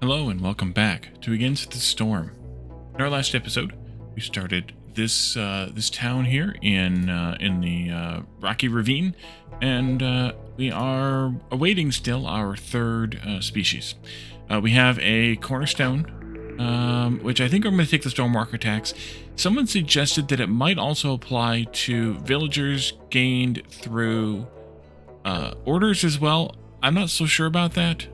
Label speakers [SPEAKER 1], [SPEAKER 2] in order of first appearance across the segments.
[SPEAKER 1] Hello and welcome back to Against the Storm. In our last episode, we started this this town here in the Rocky Ravine, and we are awaiting still our third species. We have a cornerstone, which I think I'm going to take the Stormwalker attacks. Someone suggested that it might also apply to villagers gained through orders as well. I'm not so sure about that.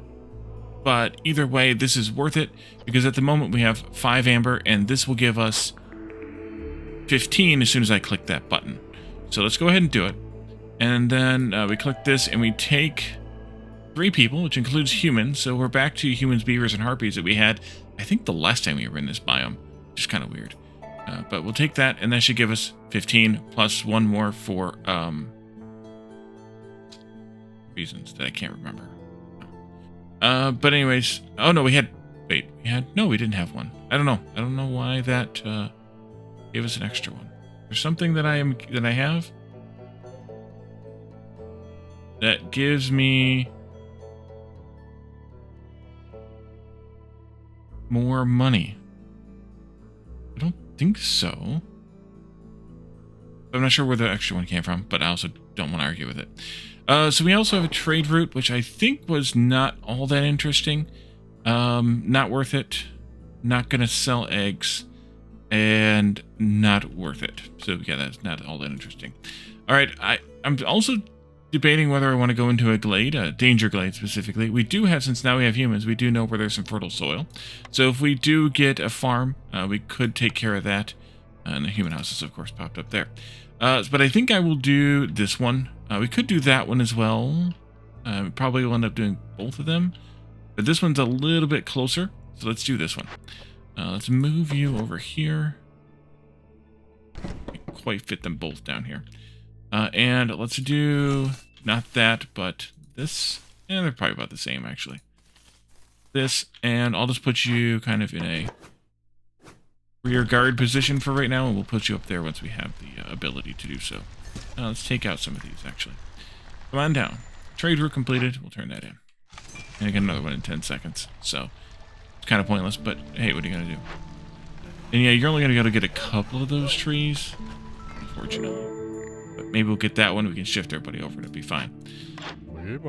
[SPEAKER 1] But either way, this is worth it, because at the moment we have 5 amber, and this will give us 15 as soon as I click that button. So let's go ahead and do it. And then we click this, and we take 3 people, which includes humans. So we're back to humans, beavers, and harpies that we had, I think, the last time we were in this biome, which is kind of weird. But we'll take that, and that should give us 15, plus 1 more for reasons that I can't remember. But anyways, oh no, we didn't have one. I don't know why that gave us an extra one. There's something that I have that gives me more money. I don't think so. I'm not sure where the extra one came from, but I also don't want to argue with it. So we also have a trade route, which I think was not all that interesting. Not worth it. Not going to sell eggs. And not worth it. So yeah, that's not all that interesting. All right, I'm also debating whether I want to go into a glade, a danger glade specifically. We do have, since now we have humans, we do know where there's some fertile soil. So if we do get a farm, we could take care of that. And the human houses, of course, popped up there. But I think I will do this one. We could do that one as well. Probably will end up doing both of them. But this one's a little bit closer. So let's do this one. Let's move you over here. Can't quite fit them both down here. And let's do not that, but this. Yeah, they're probably about the same, actually. This, and I'll just put you kind of in a rear guard position for right now, and we'll put you up there once we have the ability to do so. Let's take out some of these, actually. Come on down. Trade route completed. We'll turn that in. And I get another one in 10 seconds. So, it's kind of pointless, but hey, what are you going to do? And yeah, you're only going to be able to get a couple of those trees, unfortunately. But maybe we'll get that one. We can shift everybody over. It'll be fine.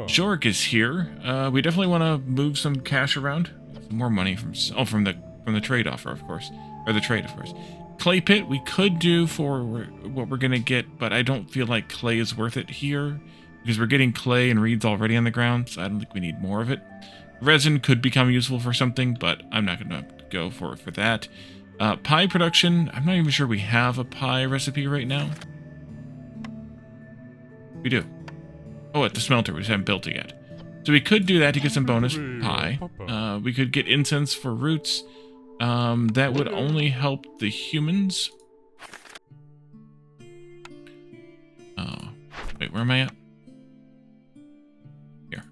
[SPEAKER 1] Jork is here. We definitely want to move some cash around. Some more money from the trade offer, of course. Or the trade, of course. Clay pit we could do for what we're going to get, but I don't feel like clay is worth it here, because we're getting clay and reeds already on the ground, so I don't think we need more of it. Resin could become useful for something, but I'm not going to go for that. Pie production, I'm not even sure we have a pie recipe right now. We do. Oh, at the smelter, we just haven't built it yet. So we could do that to get some bonus pie. We could get incense for roots. That would only help the humans. Wait, where am I at? Here.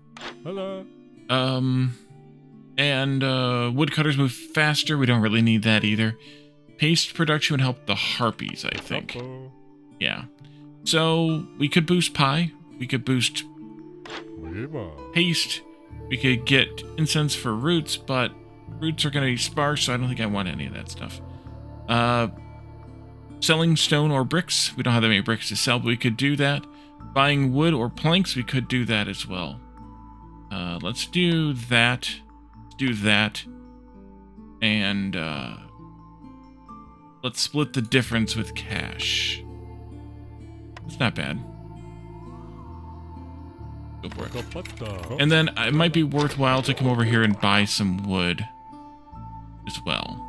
[SPEAKER 2] Hello.
[SPEAKER 1] And woodcutters move faster. We don't really need that either. Paste production would help the harpies, I think. Yeah. So we could boost pie. We could boost paste. We could get incense for roots, but roots are going to be sparse, so I don't think I want any of that stuff. Selling stone or bricks. We don't have that many bricks to sell, but we could do that. Buying wood or planks, we could do that as well. Let's do that. Let's do that. And let's split the difference with cash. That's not bad. Go for it. And then it might be worthwhile to come over here and buy some wood as well.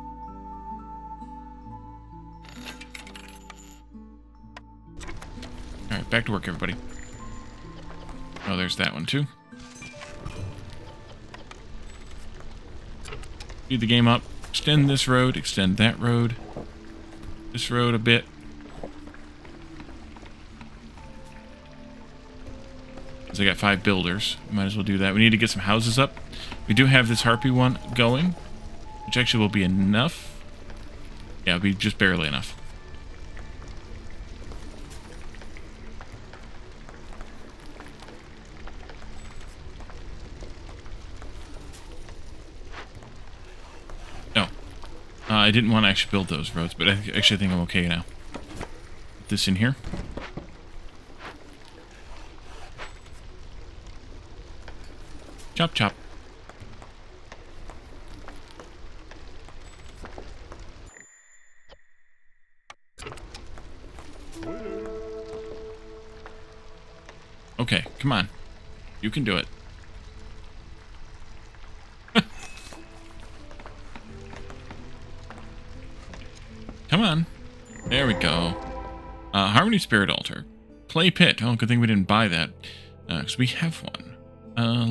[SPEAKER 1] Alright, back to work, everybody. Oh, there's that one, too. Speed the game up. Extend this road, extend that road. This road a bit. Because I got 5 builders. Might as well do that. We need to get some houses up. We do have this harpy one going, which actually will be enough. Yeah, it'll be just barely enough. I didn't want to actually build those roads, but I actually think I'm okay now. Put this in here. Chop, chop. Okay, come on. You can do it. Come on. There we go. Harmony Spirit Altar. Clay Pit. Oh, good thing we didn't buy that. Because we have one.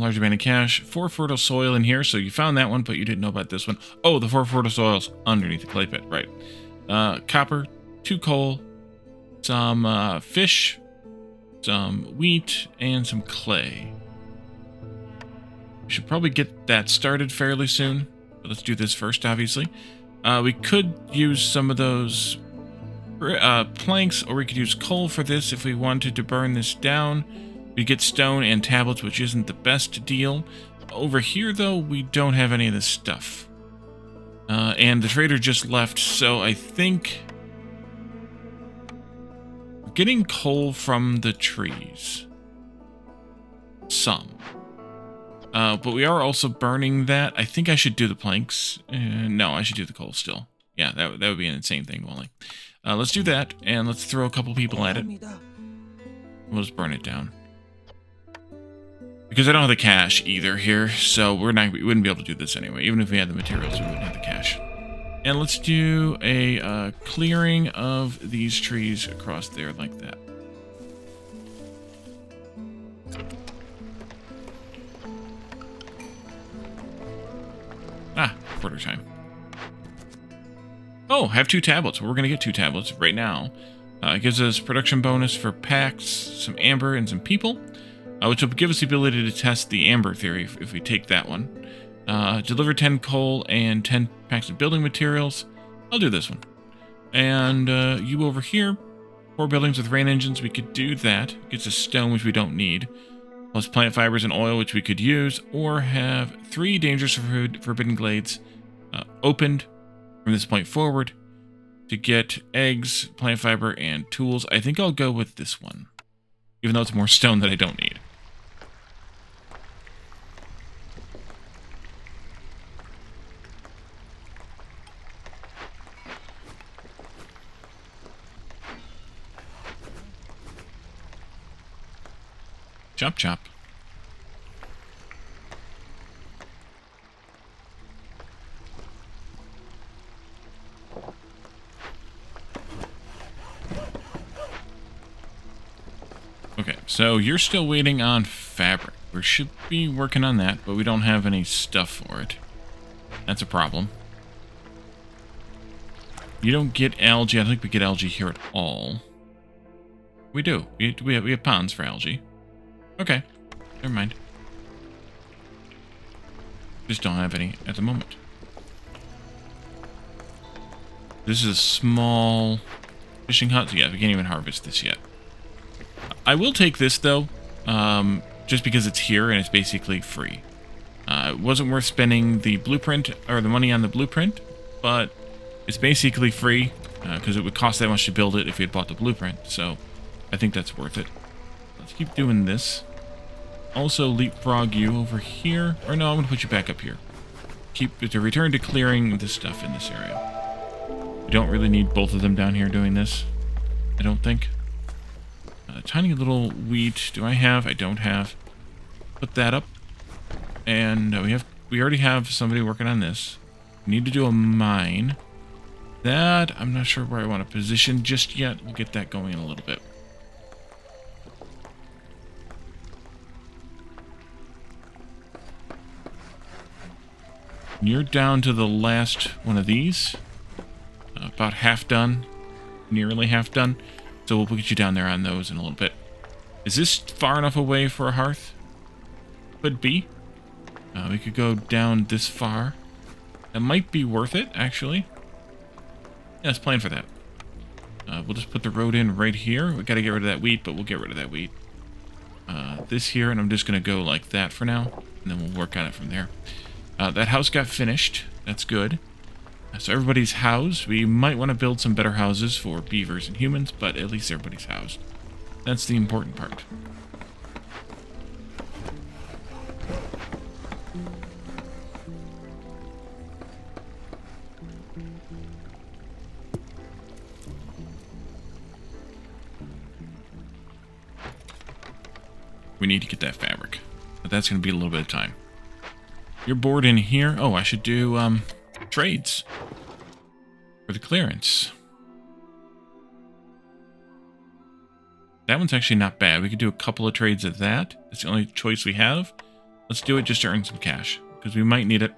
[SPEAKER 1] Large amount of cash. 4 fertile soil in here. So you found that one, but you didn't know about this one. Oh, the 4 fertile soils underneath the clay pit. Right. Copper. 2 coal. Some fish. Some wheat. And some clay. We should probably get that started fairly soon. But let's do this first, obviously. We could use some of those planks, or we could use coal for this if we wanted to burn this down. We get stone and tablets, which isn't the best deal. Over here, though, we don't have any of this stuff. And the trader just left, so I think we're getting coal from the trees. Some. But we are also burning that. I think I should do the planks. No, I should do the coal still. Yeah, that would be an insane thing, Wally. Let's do that, and let's throw a couple people at it. We'll just burn it down. Because I don't have the cash either here, so we wouldn't be able to do this anyway. Even if we had the materials, we wouldn't have the cash. And let's do a clearing of these trees across there like that. Ah, quarter time. Oh, have 2 tablets. We're going to get 2 tablets right now. It gives us production bonus for packs, some amber, and some people. Which will give us the ability to test the amber theory if we take that one. Deliver 10 coal and 10 packs of building materials. I'll do this one. And you over here, 4 buildings with rain engines. We could do that. It gets us stone, which we don't need. Plus plant fibers and oil, which we could use. Or have 3 dangerous forbidden glades opened from this point forward to get eggs, plant fiber, and tools. I think I'll go with this one, even though it's more stone that I don't need. Chop, chop. Okay, so you're still waiting on fabric. We should be working on that, but we don't have any stuff for it. That's a problem. You don't get algae. I don't think we get algae here at all. We do. We have ponds for algae. Okay, never mind. Just don't have any at the moment. This is a small fishing hut. So yeah, we can't even harvest this yet. I will take this, though, just because it's here and it's basically free. It wasn't worth spending the blueprint, or the money on the blueprint, but it's basically free, because it would cost that much to build it if we had bought the blueprint, so I think that's worth it. Let's keep doing this. Also leapfrog you over here, or no, I'm going to put you back up here. To return to clearing this stuff in this area. We don't really need both of them down here doing this, I don't think. Tiny little wheat. Do I have? I don't have. Put that up. And we already have somebody working on this. We need to do a mine. That, I'm not sure where I want to position just yet. We'll get that going in a little bit. You're down to the last one of these. About half done. Nearly half done. So we'll get you down there on those in a little bit. Is this far enough away for a hearth? Could be. We could go down this far. That might be worth it, actually. Yeah, let's plan for that. We'll just put the road in right here. We got to get rid of that wheat, but we'll get rid of that wheat. This here, and I'm just going to go like that for now. And then we'll work on it from there. That house got finished. That's good. So everybody's housed. We might want to build some better houses for beavers and humans, but at least everybody's housed. That's the important part. We need to get that fabric, but that's going to be a little bit of time. You're bored in here. Oh, I should do trades for the clearance. That one's actually not bad. We could do a couple of trades of that. That's the only choice we have. Let's do it just to earn some cash, because we might need it.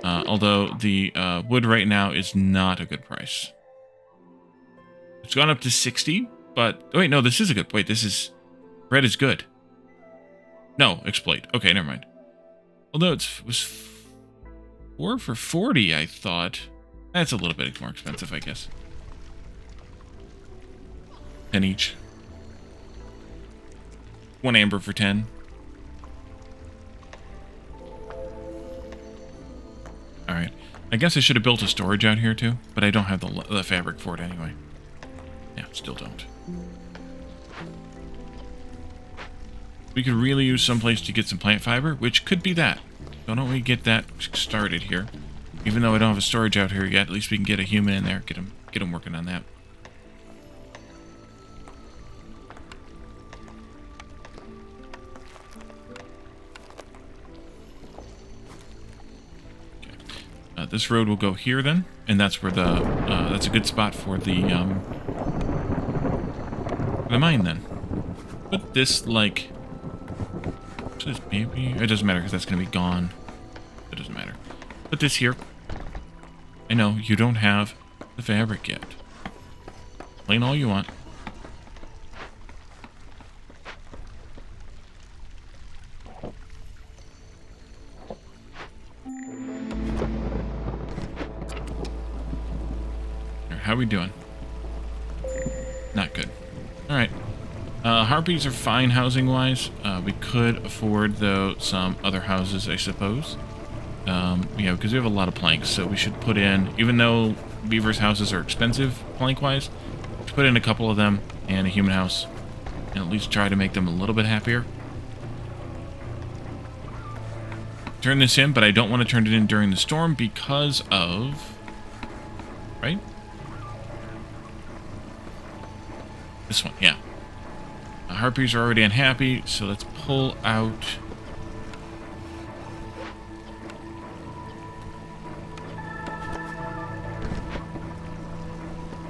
[SPEAKER 1] Although the wood right now is not a good price. It's gone up to 60, but... Oh, wait, no, this is a good... Wait, this is... Red is good. No, exploit. Okay, never mind. Although it was 4 for 40, I thought. That's a little bit more expensive, I guess. 10 each. 1 amber for 10. Alright. I guess I should have built a storage out here too, but I don't have the fabric for it anyway. Yeah, still don't. We could really use someplace to get some plant fiber, which could be that. So why don't we get that started here? Even though I don't have a storage out here yet, at least we can get a human in there, get him working on that. Okay. This road will go here then, and that's where the that's a good spot for the mine then. Put this like. Maybe it doesn't matter because that's going to be gone. It doesn't matter. Put this here. I know you don't have the fabric yet. Complain all you want. How are we doing? Not good. All right. Harpies are fine housing-wise. We could afford, though, some other houses, I suppose. Yeah, because we have a lot of planks, so we should put in, even though beavers' houses are expensive, plank-wise, put in a couple of them and a human house, and at least try to make them a little bit happier. Turn this in, but I don't want to turn it in during the storm because of... Right? This one, yeah. Harpies are already unhappy, so let's pull out...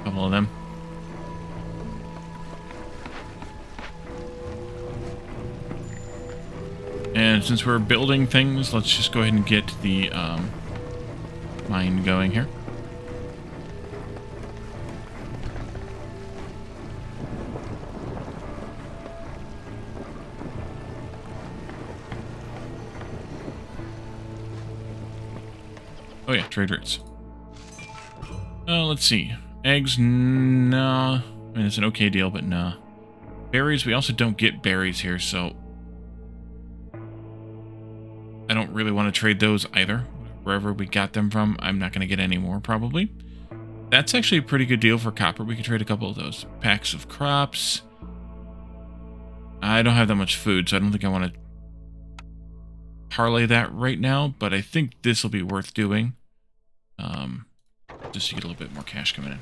[SPEAKER 1] a couple of them. And since we're building things, let's just go ahead and get the mine going here. Oh yeah, trade routes. Let's see. Eggs, nah. I mean, it's an okay deal, but nah. Berries, we also don't get berries here, so... I don't really want to trade those either. Wherever we got them from, I'm not going to get any more, probably. That's actually a pretty good deal for copper. We could trade a couple of those. Packs of crops. I don't have that much food, so I don't think I want to parlay that right now, but I think this will be worth doing. Just to get a little bit more cash coming in.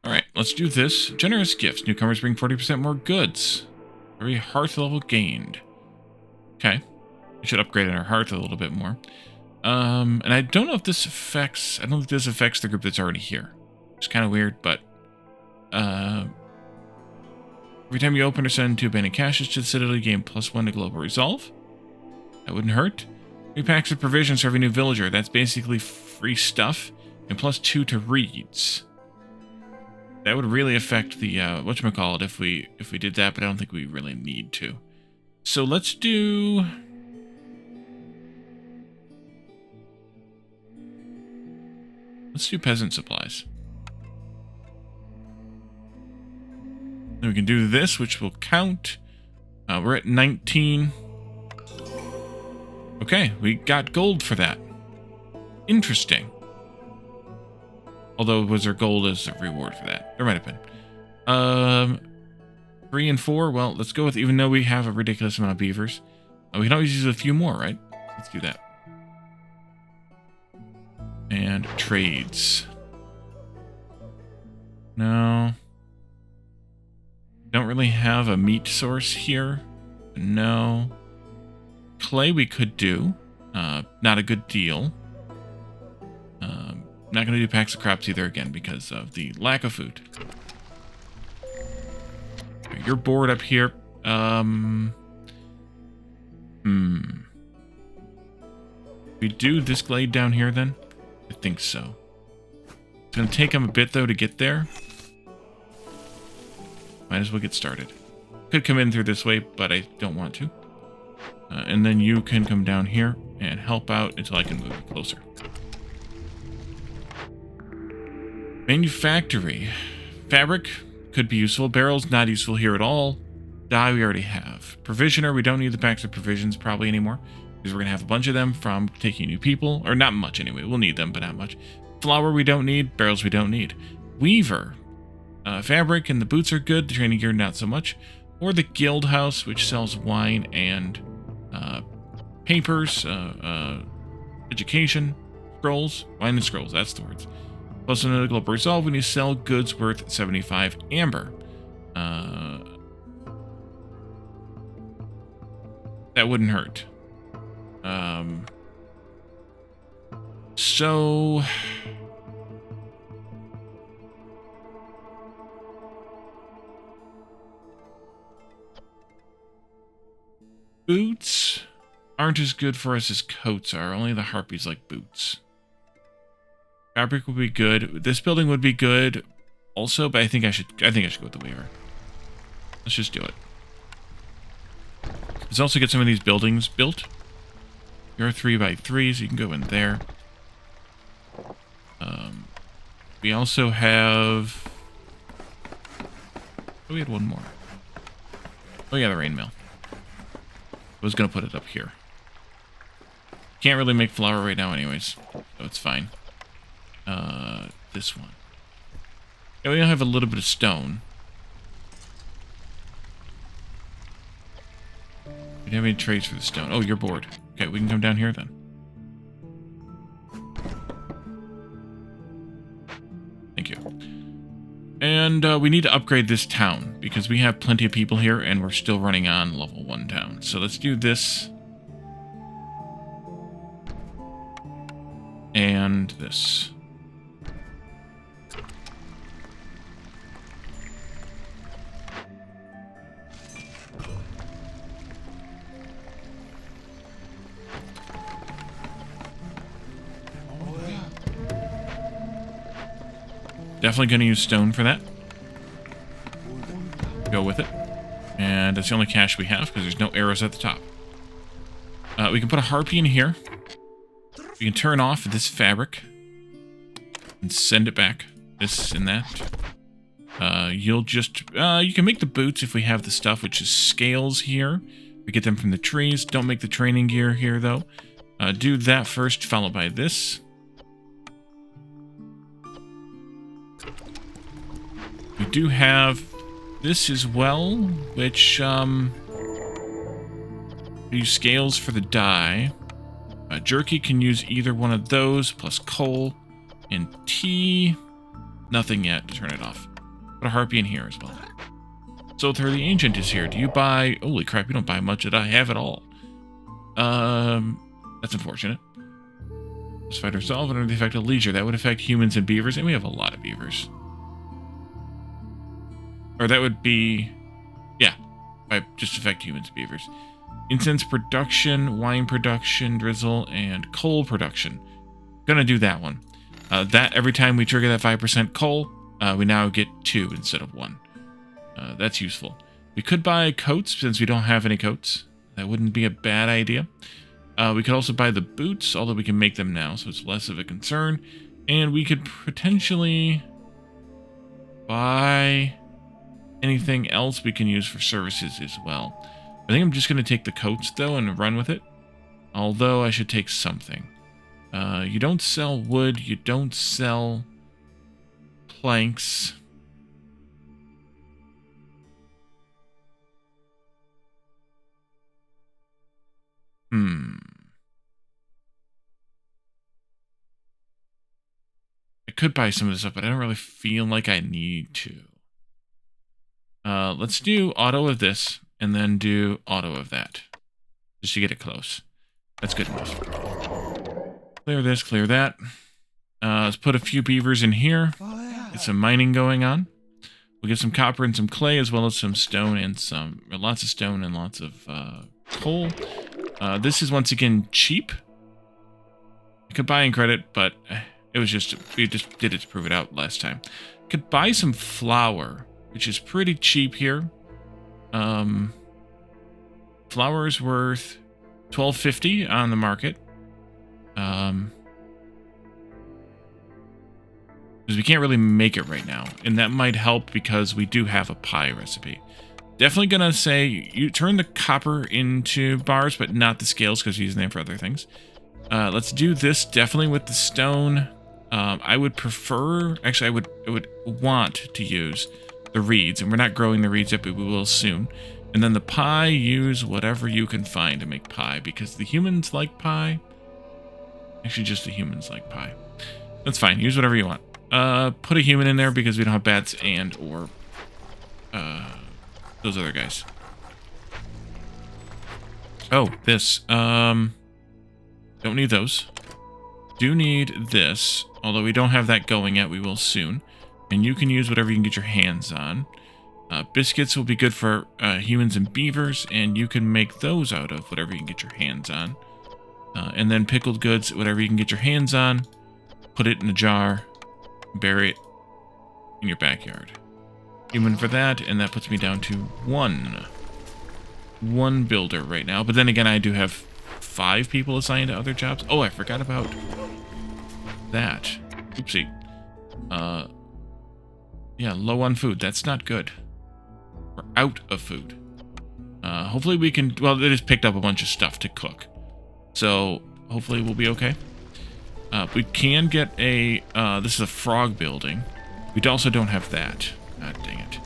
[SPEAKER 1] Alright, let's do this. Generous gifts. Newcomers bring 40% more goods. Every hearth level gained. Okay. We should upgrade our hearth a little bit more. And I don't know if this affects... I don't think this affects the group that's already here. It's kind of weird, but... every time you open or send 2 abandoned caches to the Citadel, you gain +1 to Global Resolve. That wouldn't hurt. 3 packs of provisions for every new villager. That's basically free stuff. And +2 to reads. That would really affect the, whatchamacallit if we did that, but I don't think we really need to. So let's do... Let's do peasant supplies. Then we can do this, which will count. We're at 19. Okay, we got gold for that. Interesting. Although, was there gold as a reward for that? There might have been. 3 and 4. Well, let's go with, even though we have a ridiculous amount of beavers. We can always use a few more, right? Let's do that. And trades. No. Don't really have a meat source here. No. Clay we could do. Not a good deal. Not going to do packs of crops either again because of the lack of food. You're bored up here. We do this glade down here then? I think so. It's going to take them a bit though to get there. Might as well get started. Could come in through this way, but I don't want to. And then you can come down here and help out until I can move closer. Manufactory. Fabric could be useful. Barrels, not useful here at all. Dye, we already have. Provisioner, we don't need the packs of provisions probably anymore, because we're going to have a bunch of them from taking new people. Or not much anyway. We'll need them, but not much. Flour, we don't need. Barrels, we don't need. Weaver. Fabric and the boots are good. The training gear, not so much. Or the guild house, which sells wine and papers, education, scrolls. Wine and scrolls, that's the words. Plus another global resolve when you sell goods worth 75 amber. That wouldn't hurt. So... boots aren't as good for us as coats are. Only the harpies like boots. Fabric would be good. This building would be good also, but I think I should go with the weaver. Let's just do it. Let's also get some of these buildings built. You're 3x3, so you can go in there. We also have... oh, we had one more. Oh yeah, the rain mill. I was going to put it up here. Can't really make flour right now anyways, so it's fine. This one. Yeah, we have a little bit of stone. We don't have any trades for the stone. Oh, you're bored. Okay, we can come down here then. Thank you. And we need to upgrade this town, because we have plenty of people here, and we're still running on level 1 town. So let's do this. And this. Definitely going to use stone for that. Go with it. And that's the only cache we have, because there's no arrows at the top. We can put a harpy in here. We can turn off this fabric. And send it back. This and that. You'll just... you can make the boots if we have the stuff, which is scales here. We get them from the trees. Don't make the training gear here, though. Do that first, followed by this. We do have this as well, which, use scales for the dye. Jerky can use either one of those, plus coal and tea. Nothing yet to turn it off. Put a harpy in here as well. Zolthar the Ancient is here. Do you buy... holy crap, you don't buy much that I have at all. That's unfortunate. Let's fight ourselves under the effect of leisure. That would affect humans and beavers, and we have a lot of beavers. Or that would be... yeah, by just affect humans and beavers. Incense production, wine production, drizzle, and coal production. Gonna do that one. That, every time we trigger that 5% coal, we now get 2 instead of 1. That's useful. We could buy coats, since we don't have any coats. That wouldn't be a bad idea. We could also buy the boots, although we can make them now, so it's less of a concern. And we could potentially buy anything else we can use for services as well. I think I'm just going to take the coats, though, and run with it. Although I should take something. You don't sell wood. You don't sell planks. I could buy some of this stuff, but I don't really feel like I need to. Let's do auto of this, and then do auto of that. Just to get it close. That's good enough. Clear this, clear that. Let's put a few beavers in here. Get some mining going on. We'll get some copper and some clay, as well as some stone and lots of stone and lots of coal. This is once again cheap. I could buy in credit, but we just did it to prove it out last time. Could buy some flour, which is pretty cheap here. Flour is worth $12.50 on the market. Because we can't really make it right now, and that might help because we do have a pie recipe. Definitely gonna say you turn the copper into bars, but not the scales because you're using them for other things. Let's do this definitely with the stone. I would prefer, actually, I would want to use the reeds, and we're not growing the reeds yet, but we will soon. And then the pie, use whatever you can find to make pie, because the humans like pie. Actually, just the humans like pie. That's fine. Use whatever you want. Put a human in there because we don't have bats and or those other guys. Oh, this. Don't need those. Do need this, although we don't have that going yet. We will soon. And you can use whatever you can get your hands on. Biscuits will be good for humans and beavers, and you can make those out of whatever you can get your hands on. And then pickled goods, whatever you can get your hands on. Put it in a jar. Bury it in your backyard. Human for that, and that puts me down to one builder right now. But then again, I do have 5 people assigned to other jobs. Oh, I forgot about that. Oopsie. Yeah, low on food. That's not good. We're out of food. Hopefully we can... Well, they just picked up a bunch of stuff to cook. So, hopefully we'll be okay. We can get a... this is a frog building. We also don't have that. God dang it.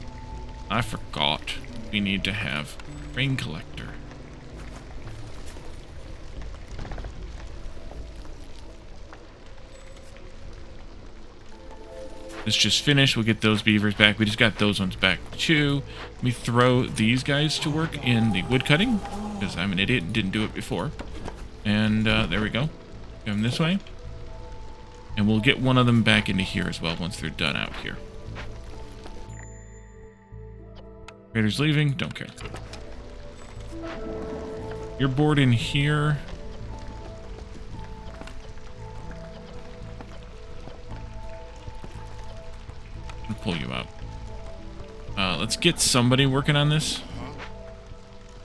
[SPEAKER 1] I forgot. We need to have rain collector. This just finished. We'll get those beavers back. We just got those ones back too. Let me throw these guys to work in the wood cutting, because I'm an idiot and didn't do it before. And there we go. Come this way. And we'll get one of them back into here as well once they're done out here. Raiders leaving. Don't care. You're bored in here. I'll pull you out. Let's get somebody working on this.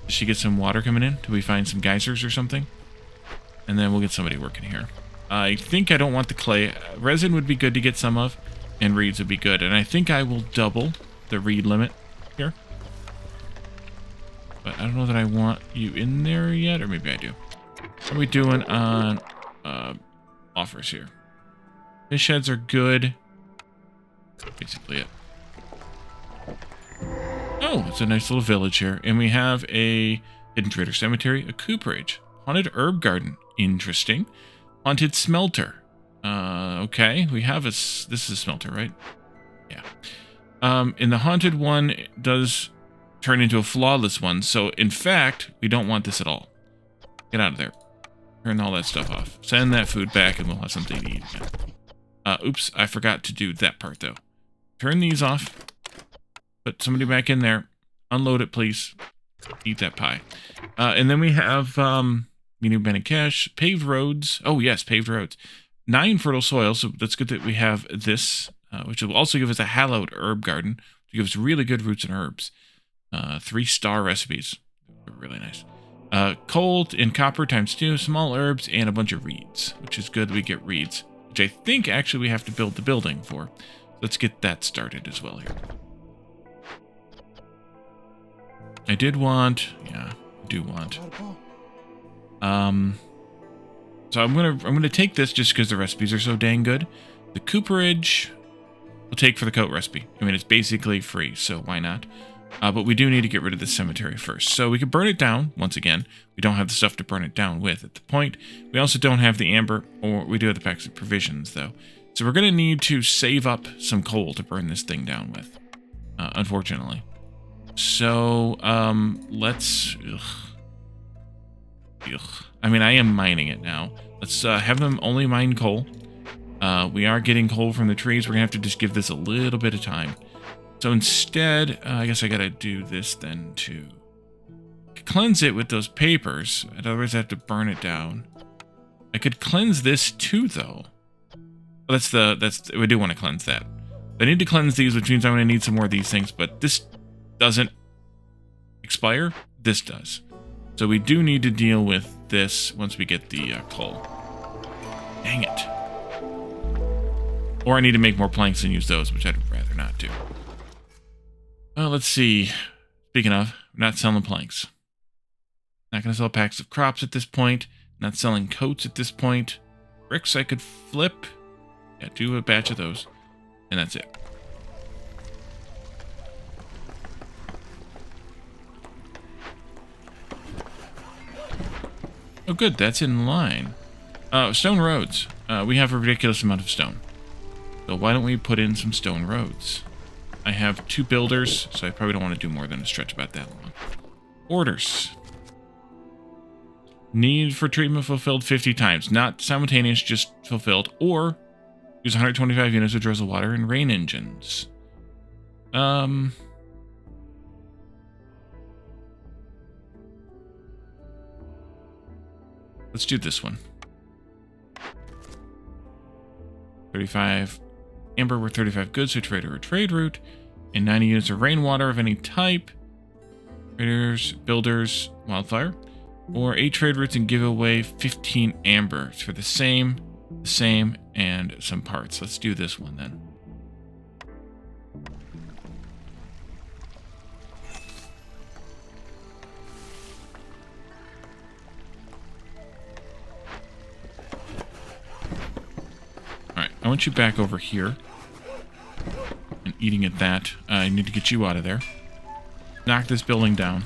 [SPEAKER 1] Does she get some water coming in? Do we find some geysers or something? And then we'll get somebody working here. I think I don't want the clay. Resin would be good to get some of, and reeds would be good. And I think I will double the reed limit here. But I don't know that I want you in there yet, or maybe I do. What are we doing on offers here? Fish heads are good. Basically it. Oh, it's a nice little village here. And we have a hidden trader cemetery, a cooperage, haunted herb garden. Interesting. Haunted smelter. Okay, we have a... This is a smelter, right? Yeah. In the haunted one, it does turn into a flawless one. So, in fact, we don't want this at all. Get out of there. Turn all that stuff off. Send that food back and we'll have something to eat again. Oops, I forgot to do that part, though. Turn these off. Put somebody back in there. Unload it, please. Eat that pie. And then we have... medium band cash, paved roads. Oh, yes, paved roads. 9 fertile soil, so that's good that we have this, which will also give us a hallowed herb garden. To give us really good roots and herbs. 3-star recipes. Really nice. Coal and copper ×2, small herbs, and a bunch of reeds, which is good. We get reeds. which I think actually we have to build the building for. Let's get that started as well here. I did want, yeah, I do want. So I'm gonna take this just because the recipes are so dang good. The cooperage we'll take for the coat recipe. I mean, it's basically free, so why not? But we do need to get rid of the cemetery first. So we could burn it down, once again. We don't have the stuff to burn it down with at the point. We also don't have the amber, or we do have the packs of provisions, though. So we're going to need to save up some coal to burn this thing down with, unfortunately. So, let's... Ugh. I mean, I am mining it now. Let's have them only mine coal. We are getting coal from the trees. We're going to have to just give this a little bit of time. So instead, I guess I gotta do this then to cleanse it with those papers. Otherwise, I have to burn it down. I could cleanse this too, though. Well, we do want to cleanse that. I need to cleanse these, which means I'm going to need some more of these things. But this doesn't expire. This does. So we do need to deal with this once we get the coal. Dang it. Or I need to make more planks and use those, which I'd rather not do. Well, let's see. Speaking of, I'm not selling planks. Not going to sell packs of crops at this point. Not selling coats at this point. Bricks I could flip. Yeah, do a batch of those. And that's it. Oh, good. That's in line. Stone roads. We have a ridiculous amount of stone. So why don't we put in some stone roads? I have 2 builders, so I probably don't want to do more than a stretch about that long. Orders. Need for treatment fulfilled 50 times. Not simultaneous, just fulfilled. Or use 125 units of drizzle water and rain engines. Let's do this one. 35 amber worth 35 goods to trade or a trade route. And 90 units of rainwater of any type. Traders, builders, wildfire. Or 8 trade routes and give away 15 amber for the same, and some parts. Let's do this one then. Alright, I want you back over here. And eating at that. I need to get you out of there. Knock this building down.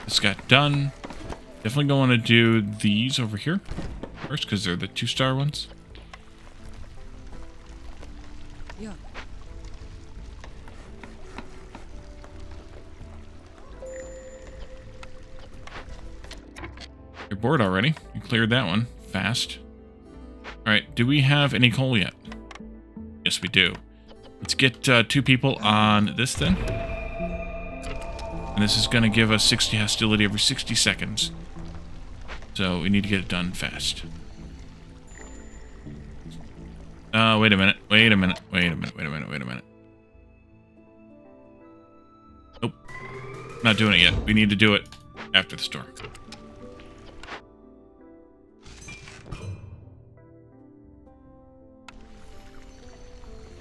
[SPEAKER 1] This got done. Definitely don't want to do these over here first because they're the 2-star ones.
[SPEAKER 2] Yeah.
[SPEAKER 1] You're bored already. You cleared that one fast. Alright, do we have any coal yet? Yes, we do. Let's get 2 people on this then. And this is going to give us 60 hostility every 60 seconds. So we need to get it done fast. Wait a minute. Nope. Not doing it yet. We need to do it after the storm.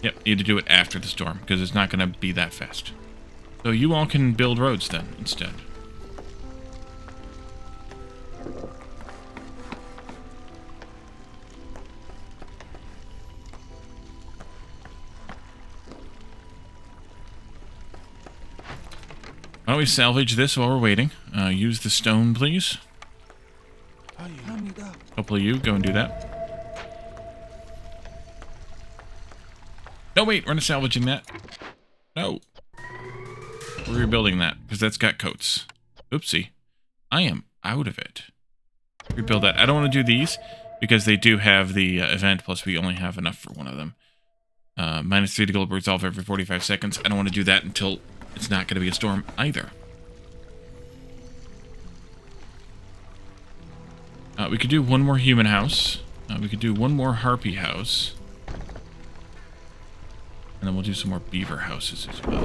[SPEAKER 1] Yep, need to do it after the storm, because it's not going to be that fast. So you all can build roads then, instead. Why don't we salvage this while we're waiting? Use the stone, please. Couple of you, go and do that. No, wait, we're not salvaging that. No. We're rebuilding that, because that's got coats. Oopsie. I am out of it. Rebuild that. I don't want to do these, because they do have the event, plus we only have enough for one of them. -3 to gold resolve every 45 seconds. I don't want to do that until it's not going to be a storm either. We could do one more human house. We could do one more harpy house. And then we'll do some more beaver houses as well.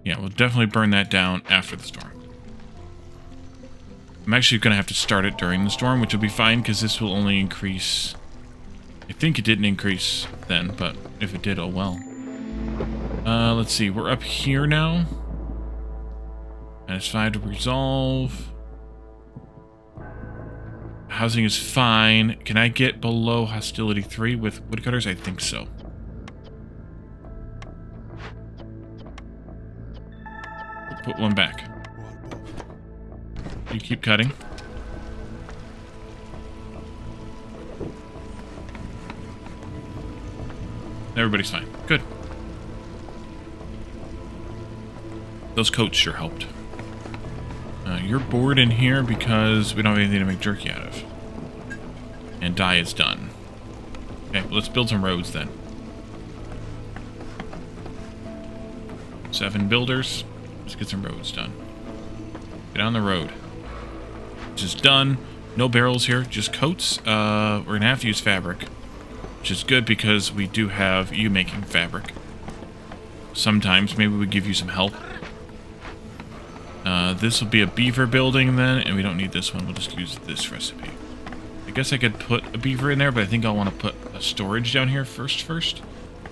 [SPEAKER 1] Yeah, we'll definitely burn that down after the storm. I'm actually going to have to start it during the storm, which will be fine because this will only increase... I think it didn't increase then, but if it did, oh well. Let's see, we're up here now. And it's fine to resolve. Housing is fine. Can I get below hostility 3 with woodcutters? I think so. Put one back. You keep cutting. Everybody's fine. Good. Those coats sure helped. You're bored in here because we don't have anything to make jerky out of. And dye is done. Okay, well, let's build some roads then. 7 builders. Let's get some roads done. Get on the road. Which is done. No barrels here, just coats. We're going to have to use fabric. Which is good because we do have you making fabric. Sometimes, maybe we give you some help. This will be a beaver building then, and we don't need this one. We'll just use this recipe. I guess I could put a beaver in there, but I think I'll want to put a storage down here first.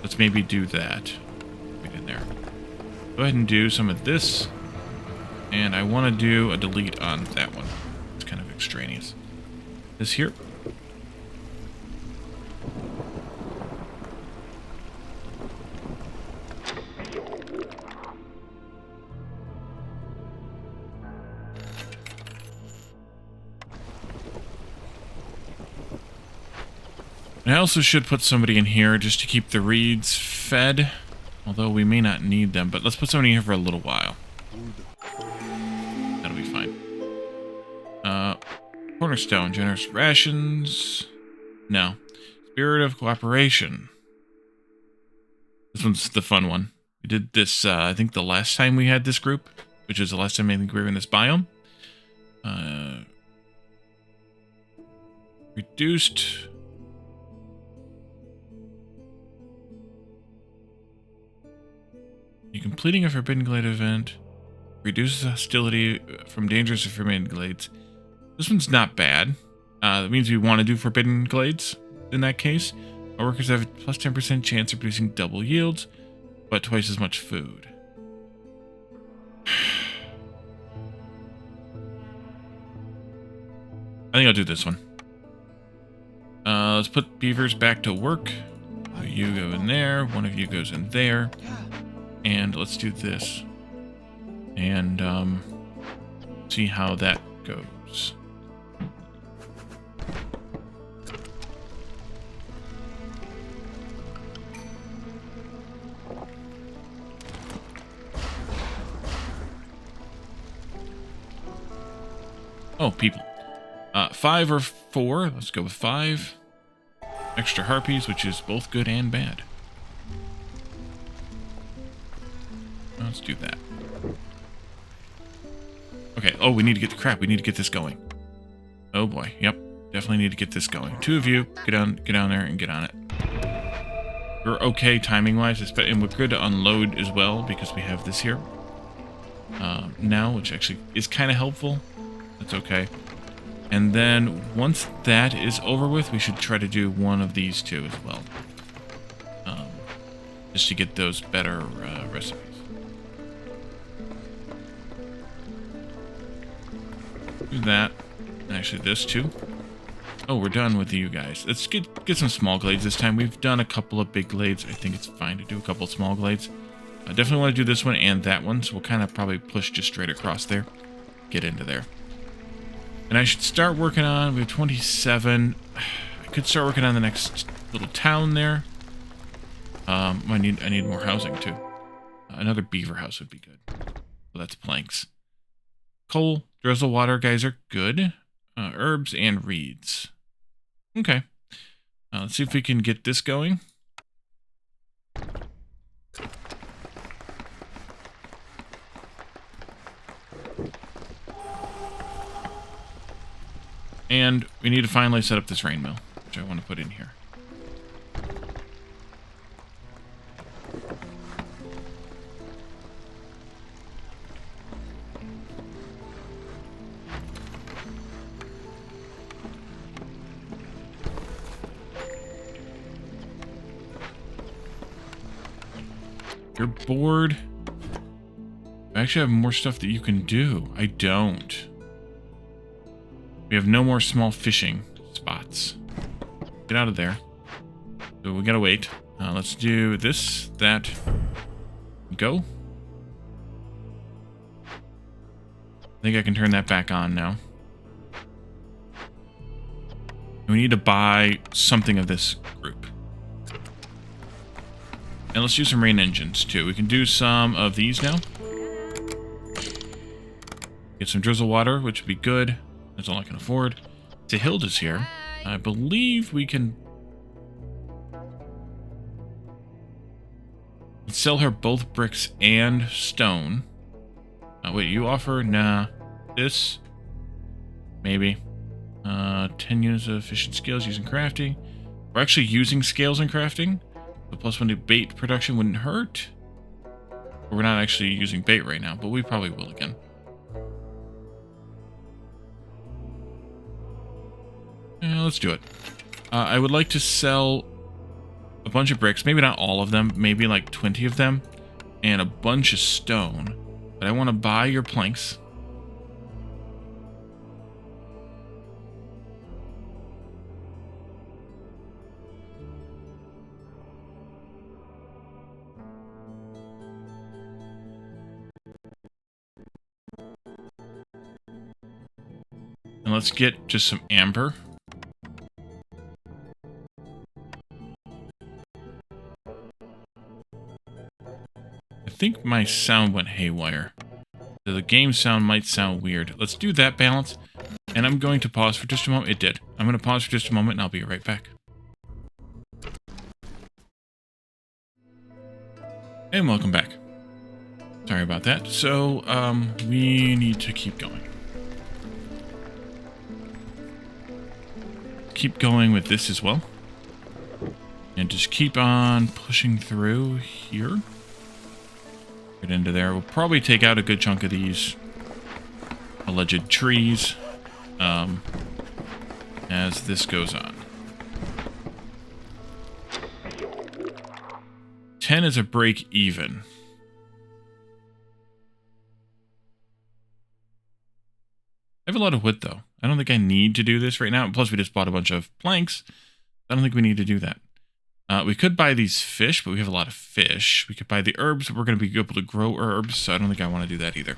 [SPEAKER 1] Let's maybe do that. Right in there. Go ahead and do some of this. And I want to do a delete on that one. It's kind of extraneous. This here. And I also should put somebody in here just to keep the reeds fed. Although we may not need them, but let's put somebody in here for a little while. That'll be fine. Cornerstone, generous rations. No. Spirit of cooperation. This one's the fun one. We did this, I think the last time we had this group, which is the last time I think we were in this biome. Reduced... You're completing a Forbidden Glade event. Reduces hostility from dangerous or forbidden glades. This one's not bad. That means we want to do Forbidden Glades in that case. Our workers have a plus 10% chance of producing double yields, but twice as much food. I think I'll do this one. Let's put beavers back to work. You go in there. One of you goes in there. And let's do this. And see how that goes. Oh, people. 5 or 4. Let's go with 5. Extra harpies, which is both good and bad. Let's do that. Okay. Oh, we need to get the crap. We need to get this going. Oh boy. Yep. Definitely need to get this going. 2 of you get down there and get on it. We're okay timing wise, and we're good to unload as well because we have this here now, which actually is kind of helpful. That's okay. And then once that is over with, we should try to do one of these 2 as well, just to get those better recipes. Do that. Actually, this too. Oh, we're done with you guys. Let's get some small glades this time. We've done a couple of big glades. I think it's fine to do a couple of small glades. I definitely want to do this one and that one, so we'll kind of probably push just straight across there. Get into there. And I should start working on... We have 27. I could start working on the next little town there. I need more housing too. Another beaver house would be good. Well, that's planks. Coal, drizzle water geyser, good. Herbs and reeds. Okay. Let's see if we can get this going. And we need to finally set up this rain mill, which I want to put in here. You're bored. I actually have more stuff that you can do. I don't. We have no more small fishing spots. Get out of there. So we gotta wait. Let's do this, that, go. I think I can turn that back on now. We need to buy something of this group. And let's do some rain engines too. We can do some of these now. Get some drizzle water, which would be good. That's all I can afford. Tehilda's here. I believe we can sell her both bricks and stone. Wait, you offer? Nah. This? Maybe. 10 units of efficient scales using crafting. We're actually using scales in crafting. The +1 to bait production wouldn't hurt. We're not actually using bait right now, but we probably will again. Yeah, let's do it. I would like to sell a bunch of bricks, maybe not all of them, maybe like 20 of them, and a bunch of stone. But I want to buy your planks. And let's get just some amber. I think my sound went haywire. So the game sound might sound weird. Let's do that balance. And I'm going to pause for just a moment. It did. I'm going to pause for just a moment and I'll be right back. And welcome back. Sorry about that. So, we need to keep going. Keep going with this as well. And just keep on pushing through here. Get into there. We'll probably take out a good chunk of these alleged trees as this goes on. 10 is a break even. I have a lot of wood though. I don't think I need to do this right now. Plus we just bought a bunch of planks. I don't think we need to do that. We could buy these fish, but we have a lot of fish. We could buy the herbs, but we're going to be able to grow herbs, so I don't think I want to do that either.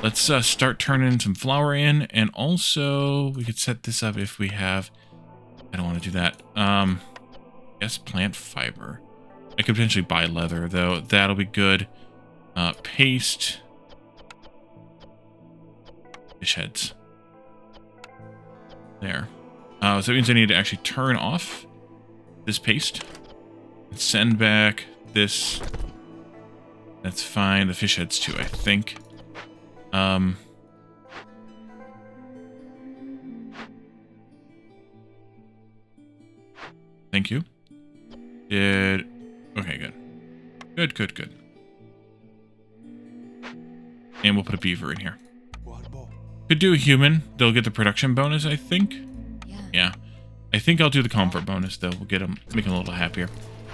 [SPEAKER 1] Let's start turning some flour in, and also we could set this up if we have... I don't want to do that. Yes, plant fiber. I could potentially buy leather, though. That'll be good. Paste. Fish heads. There. So that means I need to actually turn off this paste. Send back this. That's fine. The fish heads too, I think. Thank you. Okay, good. Good. And we'll put a beaver in here. Could do a human. They'll get the production bonus, I think. Yeah. I think I'll do the comfort bonus, though. We'll get them, make them a little happier.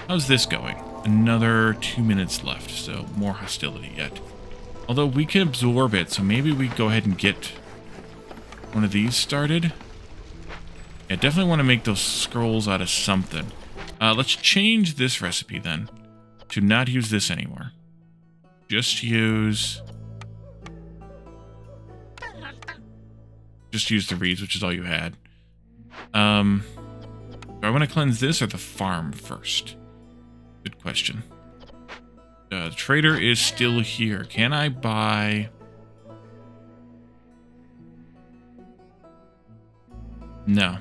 [SPEAKER 1] How's this going? Another 2 minutes left, so more hostility yet. Although we can absorb it, so maybe we go ahead and get one of these started. Yeah, definitely want to make those scrolls out of something. Let's change this recipe, then, to not use this anymore. Just use the reeds, which is all you had. Do I want to cleanse this or the farm first? Good question. The trader is still here. Can I buy... No.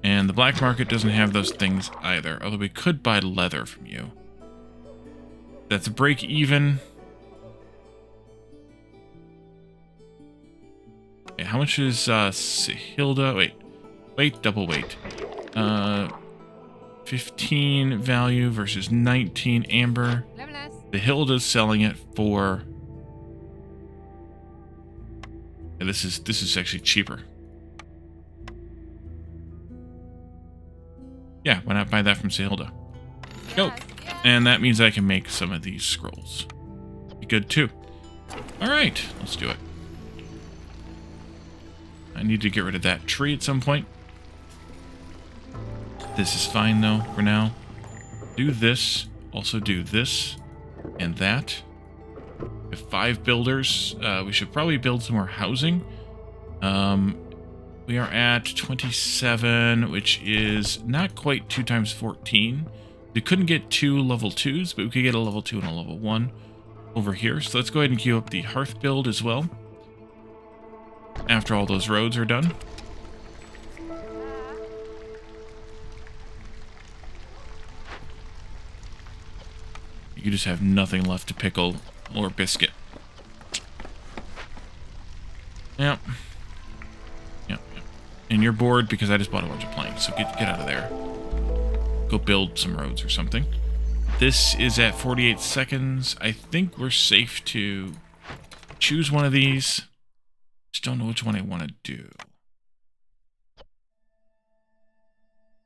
[SPEAKER 1] And the black market doesn't have those things either. Although we could buy leather from you. That's a break even. Okay, How much is Sahilda? Wait, double wait. 15 value versus 19 amber. The Hilda's selling it for. Yeah, this is actually cheaper. Yeah, why not buy that from Sahilda? Go. And that means I can make some of these scrolls. Be good too. All right, let's do it. I need to get rid of that tree at some point. This is fine though for now. Do this. Also do this and that. We have 5 builders. We should probably build some more housing. We are at 27, which is not quite 2 times 14. We couldn't get 2 level 2s, but we could get a level 2 and a level 1 over here. So let's go ahead and queue up the hearth build as well. After all those roads are done. You just have nothing left to pickle or biscuit. Yep. And you're bored because I just bought a bunch of planks, so get out of there. Go build some roads or something. This is at 48 seconds. I think we're safe to choose one of these. Just don't know which one I want to do.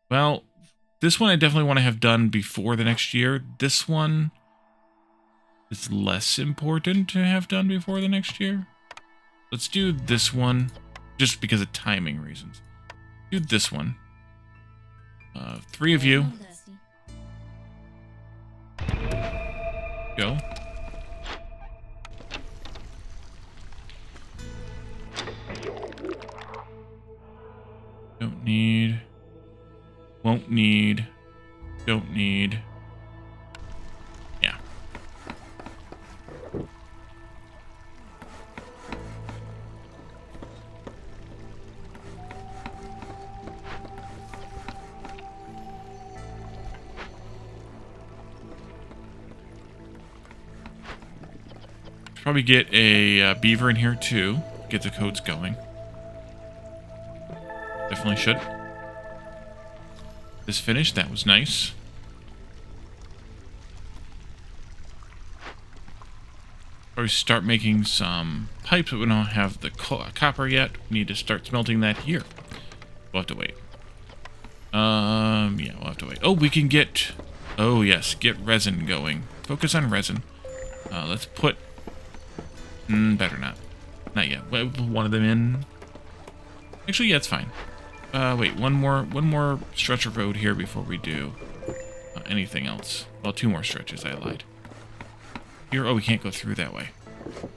[SPEAKER 1] Well, this one I definitely want to have done before the next year. This one is less important to have done before the next year. Let's do this one, just because of timing reasons. Do this one. 3 of you. Go. Don't need. Won't need. Don't need. Yeah. Probably get a beaver in here too. Get the codes going. Definitely should. This finished. That was nice. Probably start making some pipes, but we don't have the copper yet. We need to start smelting that here. We'll have to wait. Yeah, we'll have to wait. Oh, we can get. Oh yes, get resin going. Focus on resin. Let's put. Better not. Not yet. One of them in. Actually, yeah, it's fine. Wait, one more stretch of road here before we do anything else. Well, 2 more stretches, I lied. Here, oh, we can't go through that way.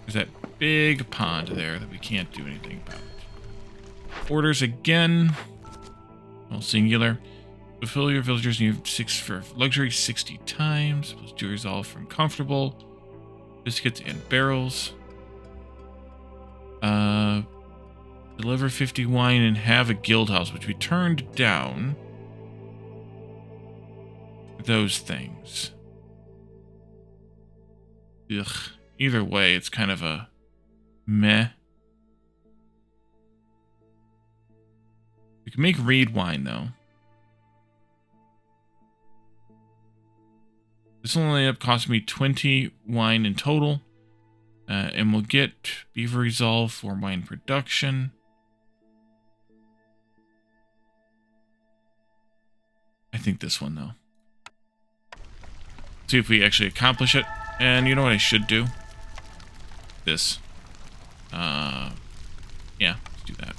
[SPEAKER 1] There's that big pond there that we can't do anything about. Orders again. Well, singular. Fulfill your villagers need 6 for luxury 60 times. Plus do resolve from comfortable. Biscuits and barrels. Deliver 50 wine and have a guild house, which we turned down. Those things. Ugh. Either way, it's kind of a meh. We can make reed wine, though. This will only end up costing me 20 wine in total. And we'll get beaver resolve for wine production. I think this one, though. See if we actually accomplish it. And you know what I should do? This. Yeah, let's do that.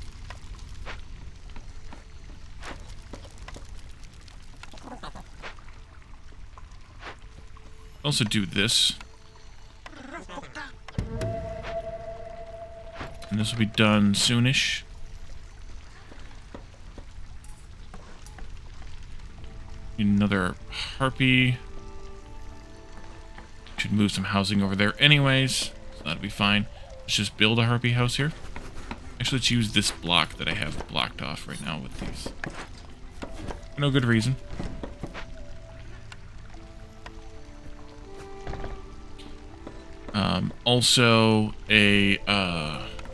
[SPEAKER 1] Also do this. And this will be done soonish. Need another harpy. Should move some housing over there anyways, so that'll be fine. Let's just build a harpy house here. Actually, let's use this block that I have blocked off right now with these. For no good reason. Also,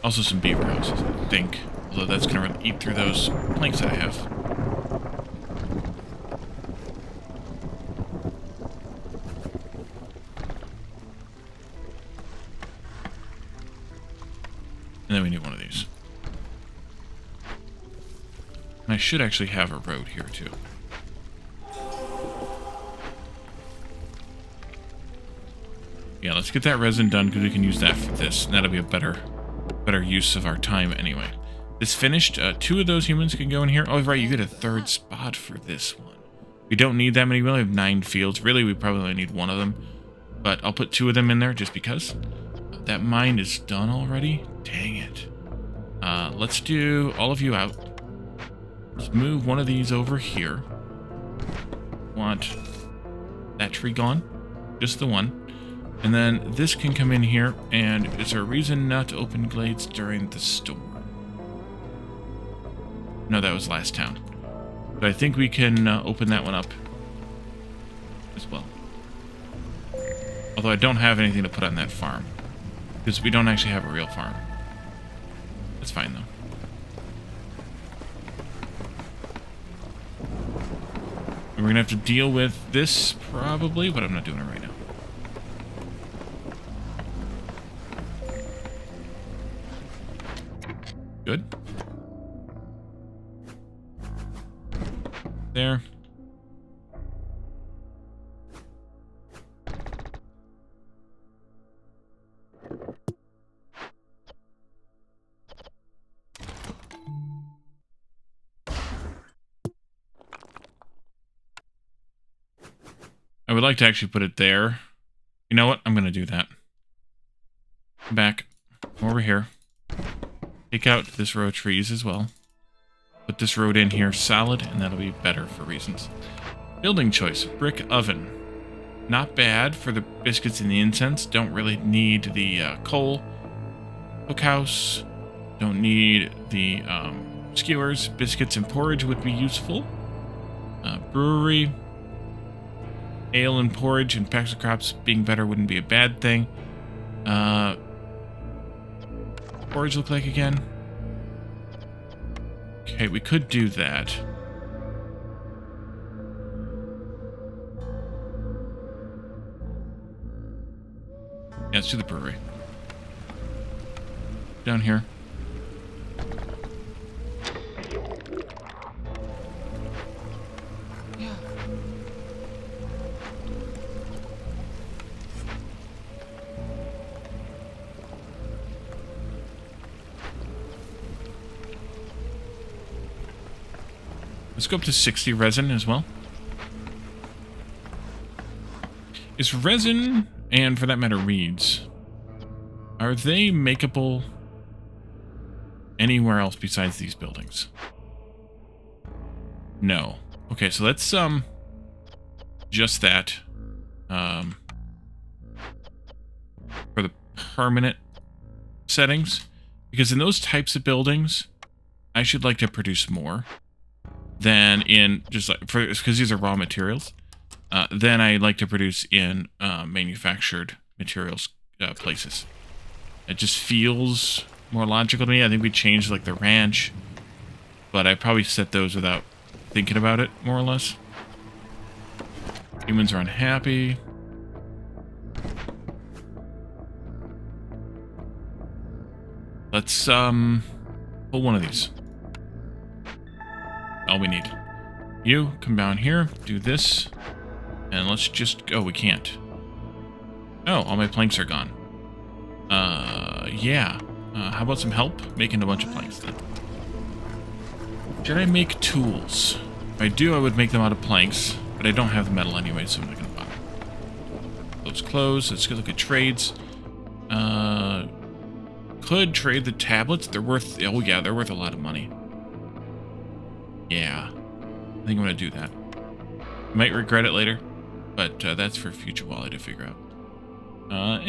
[SPEAKER 1] Also some beaver houses, I think. Although that's going to eat through those planks that I have. And then we need one of these. And I should actually have a road here, too. Yeah, let's get that resin done, because we can use that for this. And that'll be a better use of our time anyway. This finished. 2 of those humans can go in here. Oh, right, you get a 3rd spot for this one. We don't need that many. We only have 9 fields. Really, we probably only need 1 of them. But I'll put 2 of them in there just because. That mine is done already. Dang it. Let's do all of you out. Let's move one of these over here. Want that tree gone. Just the one. And then this can come in here, and is there a reason not to open glades during the storm? No, that was last town. But I think we can open that one up as well. Although I don't have anything to put on that farm. Because we don't actually have a real farm. That's fine, though. And we're going to have to deal with this, probably, but I'm not doing it right now. Good. There. I would like to actually put it there. You know what? I'm going to do that. Back over here. Take out this row of trees as well. Put this road in here solid, and that'll be better for reasons. Building choice. Brick oven. Not bad for the biscuits and the incense. Don't really need the coal. Cookhouse. Don't need the skewers. Biscuits and porridge would be useful. Brewery. Ale and porridge and packs of crops being better wouldn't be a bad thing. Porridge look like again? Okay, we could do that. Yeah, let's do the brewery. Down here. Let's go up to 60 resin as well. Is resin, and for that matter reeds, are they makeable anywhere else besides these buildings? No. Okay, so let's just that for the permanent settings, because in those types of buildings I should like to produce more than in just like because these are raw materials. Then I like to produce in manufactured materials places. It just feels more logical to me. I think we changed like the ranch, but I probably set those without thinking about it, more or less. Humans are unhappy. Let's pull one of these. All we need. You come down here, do this, and let's just go. We can't. Oh, all my planks are gone. Yeah. How about some help making a bunch of planks then? Should I make tools? If I do, I would make them out of planks, but I don't have the metal anyway, so I'm not gonna bother. Those close. Let's go look at trades. Could trade the tablets. They're worth. Oh yeah, they're worth a lot of money. Yeah, I think I'm gonna do that. Might regret it later, but that's for future Wally to figure out.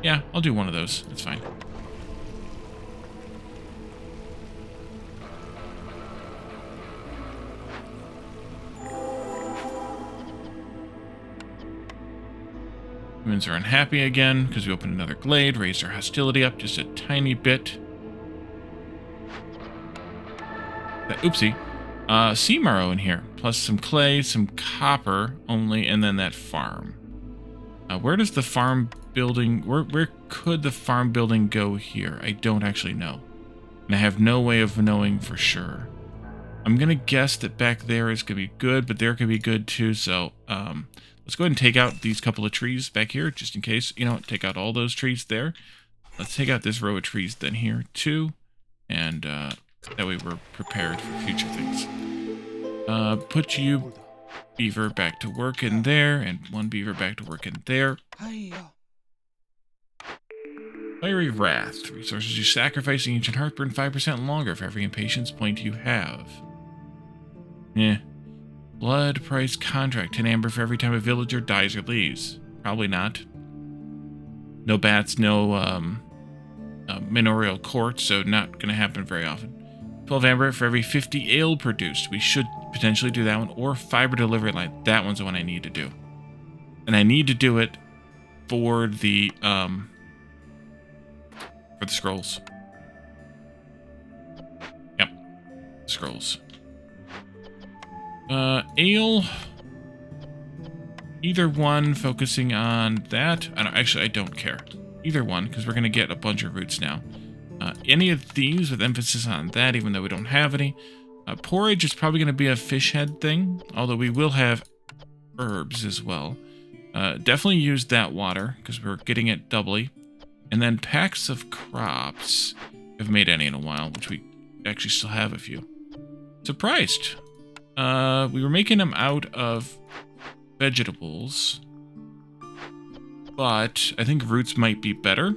[SPEAKER 1] Yeah, I'll do one of those. That's fine. Humans are unhappy again because we opened another glade, raised our hostility up just a tiny bit. Oopsie. Sea marrow in here, plus some clay, some copper only, and then that farm. Where does the farm building... Where could the farm building go here? I don't actually know. And I have no way of knowing for sure. I'm going to guess that back there is going to be good, but there could be good too, so... let's go ahead and take out these couple of trees back here, just in case. You know, take out all those trees there. Let's take out this row of trees then here, too. And that way we're prepared for future things. Put you, beaver, back to work in there, and one beaver back to work in there. Fiery Wrath. Resources you sacrifice in Ancient Heartburn 5% longer for every impatience point you have. Blood price contract. 10 amber for every time a villager dies or leaves. Probably not. No bats, no manorial court, so not going to happen very often. 12 amber for every 50 ale produced. We should potentially do that one. Or fiber delivery line. That one's the one I need to do. And I need to do it for the scrolls. Yep. Scrolls. Ale. Either one, focusing on that. Actually, I don't care. Either one, because we're going to get a bunch of roots now. Any of these with emphasis on that, even though we don't have any. Porridge is probably going to be a fish head thing, although we will have herbs as well. Definitely use that water, because we're getting it doubly. And then packs of crops. Haven't made any in a while, which we actually still have a few. Surprised. We were making them out of vegetables. But I think roots might be better.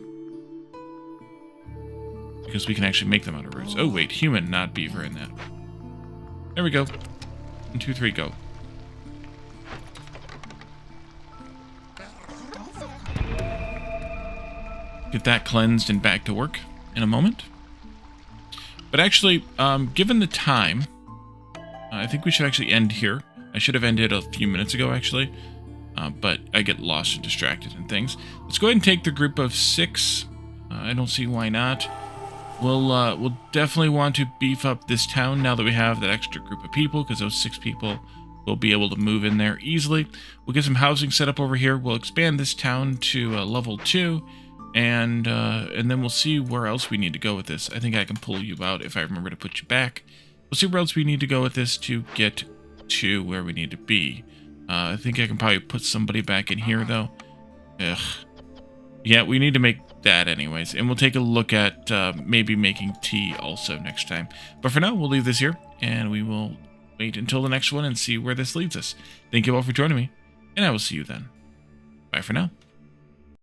[SPEAKER 1] Because we can actually make them out of roots. Oh, wait. Human, not beaver in that. There we go. 1, 2, 3, go. Get that cleansed and back to work in a moment. But actually, given the time, I think we should actually end here. I should have ended a few minutes ago, actually. But I get lost and distracted and things. Let's go ahead and take the group of 6. I don't see why not. We'll definitely want to beef up this town now that we have that extra group of people, because those 6 people will be able to move in there easily. We'll get some housing set up over here. We'll expand this town to level 2. And then we'll see where else we need to go with this. I think I can pull you out if I remember to put you back. We'll see where else we need to go with this to get to where we need to be. I think I can probably put somebody back in here, though. Ugh. Yeah, we need to make that anyways. And we'll take a look at maybe making tea also next time. But for now, we'll leave this here. And we will wait until the next one and see where this leads us. Thank you all for joining me. And I will see you then. Bye for now.